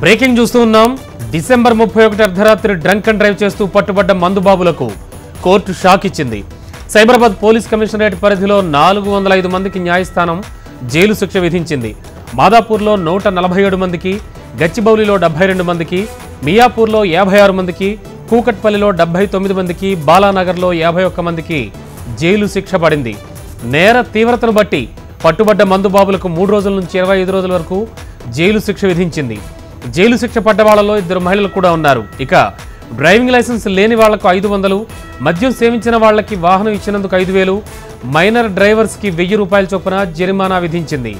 Breaking చూస్తూ ఉన్నాం. December 31 అర్ధరాత్రి డ్రంక్ అండ్ డ్రైవ్ చేస్తూ పట్టుబడ్డ మందుబాబులకు కోర్టు షాక్ ఇచ్చింది. సైబరాబాద్ పోలీస్ కమిషనరేట్ పరిధిలో 405 మందికి న్యాయస్థానం జైలు శిక్ష విధించింది. మాదాపూర్లో 147 మందికి, గచ్చిబౌలిలో 72 మందికి, మియాపూర్లో 56 మందికి, కూకట్పల్లిలో 79 మందికి, బాలానగర్లో 51 మందికి జైలు శిక్ష పడింది. నేర తీవ్రతను బట్టి పట్టుబడ్డ మందుబాబులకు 3 రోజుల నుంచి 25 రోజుల వరకు జైలు శిక్ష విధించింది. జైలు శిక్ష పడ్డ వాళ్లలో 2 మహిళలు కూడా ఉన్నారు. ఇక డ్రైవింగ్ లైసెన్స్ లేని వాళ్లకు 500, మద్యం సేవించిన వాళ్లకి వాహనం ఇచ్చినందుకు 5000, మైనర్ డ్రైవర్స్ కి 1000 రూపాయల చొప్పున జరిమానా విధించింది.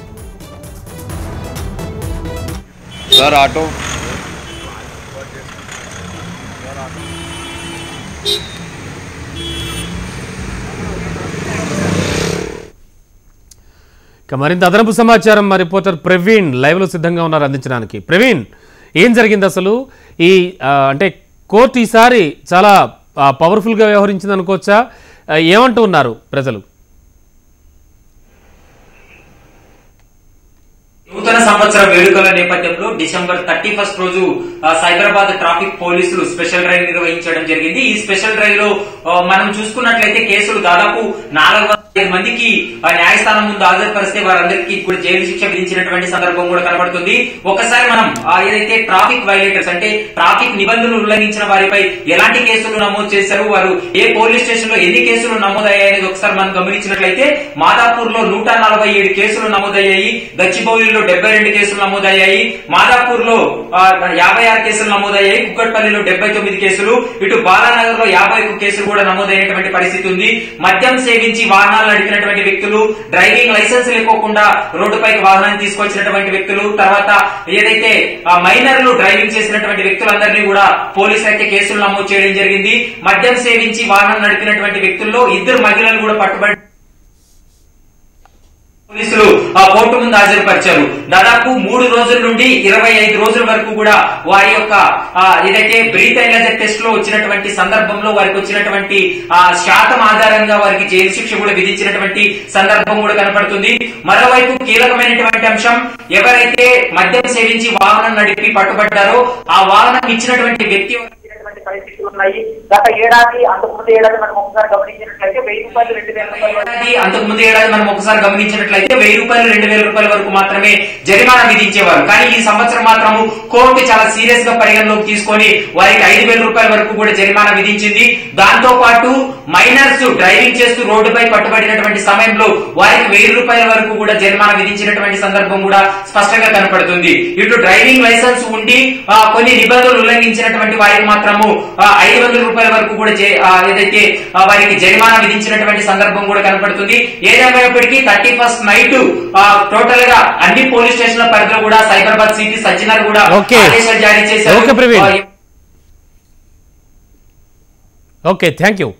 మరింత అదనపు సమాచారం మా రిపోర్టర్ ప్రవీణ్ లైవ్ లో సిద్ధంగా ఉన్నారు అందించడానికి. ప్రవీణ్, ఏం జరిగింది అసలు? ఈ అంటే కోర్టు ఈసారి చాలా పవర్ఫుల్ గా వ్యవహరించింది అనుకోవచ్చా? ఏమంటూ ఉన్నారు ప్రజలు? నూతన సంవత్సర వేడుకల నేపథ్యంలో డిసెంబర్ 31 రోజు సైబరాబాద్ ట్రాఫిక్ పోలీసులు స్పెషల్ డ్రైవ్ నిర్వహించడం జరిగింది. ఈ స్పెషల్ డ్రైవ్ లో మనం చూసుకున్నట్లయితే కేసులు దాదాపు 405 మందికి న్యాయస్థానం ముందు హాజరుపరిస్తే వారందరికీ కూడా జైలు శిక్ష విధించినటువంటి సందర్భం కూడా కనబడుతుంది. ఒకసారి మనం ఏదైతే ట్రాఫిక్ వైలేటర్స్ అంటే ట్రాఫిక్ నిబంధనలు ఉల్లంఘించిన వారిపై ఎలాంటి కేసులు నమోదు చేశారు, వారు ఏ పోలీస్ స్టేషన్ లో ఎన్ని కేసులు నమోదయ్యాయనేది ఒకసారి మనం గమనించినట్లయితే మాదాపూర్ లో 147 కేసులు నమోదయ్యాయి, గచ్చిబౌలిలో 72 కేసులు నమోదయ్యాయి, మాదాపూర్ లో 56 కేసులు నమోదయ్యాయి, కుక్కట్పల్లిలో 79 కేసులు, ఇటు బాలానగర్ లో 51 కేసులు కూడా నమోదైనటువంటి పరిస్థితి ఉంది. మద్యం సేవించి వాహనాలు నడిపినటువంటి వ్యక్తులు, డ్రైవింగ్ లైసెన్స్ లేకోకుండా రోడ్డుపైకి వాహనాన్ని తీసుకొచ్చినటువంటి వ్యక్తులు, తర్వాత ఏదైతే మైనర్లు డ్రైవింగ్ చేసినటువంటి వ్యక్తులందరినీ కూడా పోలీసులు అయితే కేసులు నమోదు చేయడం జరిగింది. మద్యం సేవించి వాహనం నడిపినటువంటి వ్యక్తుల్లో 2 మహిళలు కూడా పట్టుబడి పోలీసులు కోర్టు ముందు హాజరుపరిచారు. దాదాపు 3 రోజుల నుండి 25 రోజుల వరకు కూడా వారి యొక్క ఏదైతే బ్రీత్ ఎనలైజర్ టెస్ట్ లో వచ్చినటువంటి సందర్భంలో వారికి వచ్చినటువంటి శాతం ఆధారంగా వారికి జైలు శిక్ష కూడా విధించినటువంటి సందర్భం కూడా కనపడుతుంది. మరోవైపు కీలకమైనటువంటి అంశం, ఎవరైతే మద్యం సేవించి వాహనం నడిపి పట్టుబడ్డారో ఆ వాహనం ఇచ్చినటువంటి వ్యక్తి పరిస్థితులు ఉన్నాయి. గత ఏడాది అంతకుముందు ఏడాది మనం ఒకసారి గమనించినట్లయితే 1000 రూపాయలు 2000 రూపాయలు, అంతకుముందు ఏడాది మనం ఒకసారి గమనించినట్లయితే 1000 రూపాయలు 2000 రూపాయల వరకు మాత్రమే జరిమానా విధించేవారు. కానీ ఈ సంవత్సరం మాత్రము కోర్టు చాలా సీరియస్ గా పరిగణలోకి తీసుకొని వారికి 5000 రూపాయల వరకు కూడా జరిమానా విధించింది. దాంతో పాటు మైనర్స్ డ్రైవింగ్ చేస్తూ రోడ్డుపై పట్టుబడినటువంటి సమయంలో వారికి 1000 రూపాయల వరకు కూడా జరిమానా విధించినటువంటి సందర్భం కూడా స్పష్టంగా కనపడుతుంది. ఇటు డ్రైవింగ్ లైసెన్స్ ఉండి కొన్ని నిబంధనలు ఉల్లంఘించినటువంటి వారికి మాత్రము 500 రూపాయల వరకు కూడా ఏదైతే వారికి జరిమానా విధించినటువంటి సందర్భం కూడా కనపడుతుంది. ఏదేమైనప్పటికీ 31st నైట్ టోటల్ గా అన్ని పోలీస్ స్టేషన్ల పరిధిలో కూడా సైబరాబాద్ సిటీ సజ్జనర్ కూడా ఆదేశాలు జారీ చేశారు. Okay, thank you.